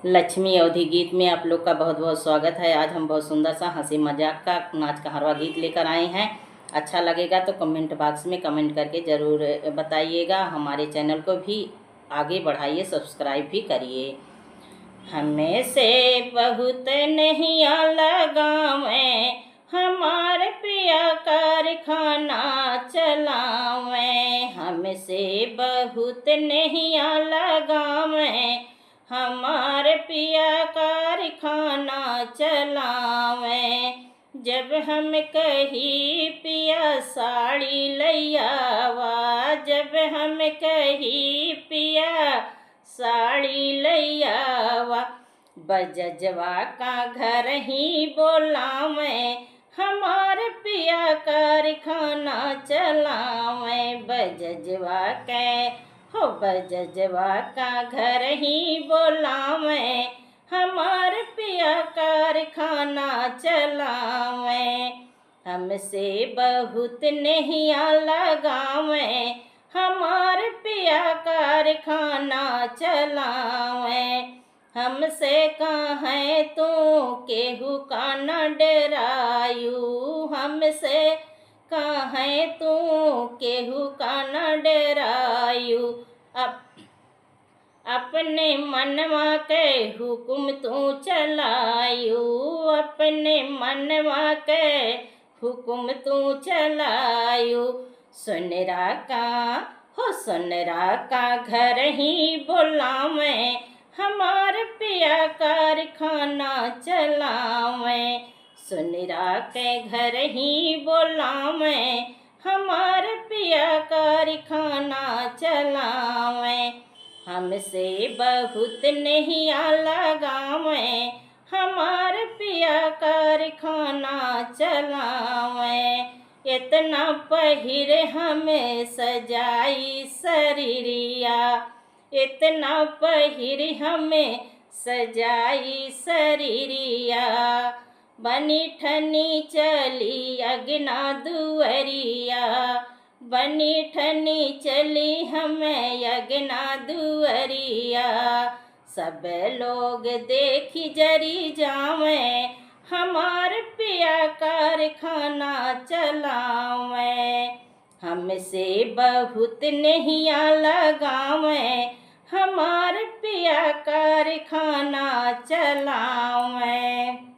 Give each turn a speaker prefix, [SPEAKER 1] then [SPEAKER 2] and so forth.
[SPEAKER 1] लक्ष्मी अवधि गीत में आप लोग का बहुत बहुत स्वागत है। आज हम बहुत सुंदर सा हंसी मजाक का नाच कहारवा गीत लेकर आए हैं। अच्छा लगेगा तो कमेंट बॉक्स में कमेंट करके ज़रूर बताइएगा। हमारे चैनल को भी आगे बढ़ाइए, सब्सक्राइब भी करिए। हमें से बहुत नहीं लगावें, हमारे पिया कारखाना चलावें। हमसे बहुत नहीं लगावें, हमारे पिया कारखाना चलावें। जब हम कही पिया साड़ी लैयावा, जब हम कही पिया साड़ी लैयावा, बजजवा का घर ही बोलावें, हमारे पिया कारखाना चलावें। बजजवा के हो बजजवा का घर ही बोलावें, हमारे पिया कारखाना चलावें। हमसे बहुत नहीं लगावें, हमारे पिया कारखाना चलावें। हमसे कहें तो केहू का न डरायू, हमसे कहें तो केहू का न डरायू। अपने मनवा के हुक्म तू चलायू, अपने मनवा के हुक्म तू चलायू। सुनरा का घर ही बोलावें, हमारे पिया कारखाना चलावें। सुनरा के घर ही बोलावें, हमारे पिया कारखाना चलावें। हमसे बहुत नहीं लगावें, हमारे पिया कारखाना चलावें। इतना पहिर हमें सजाई शरीरिया, इतना पहिर हमें सजाई शरीरिया। बनी ठनी चली अगना दुअरिया, बनी ठनी चली हमें अगना दुअरिया। सब लोग देखी जरी जावें, हमारे पिया कारखाना चलावें। हमसे बहुत नहीं लगावें, हमारे पिया कारखाना चलावें।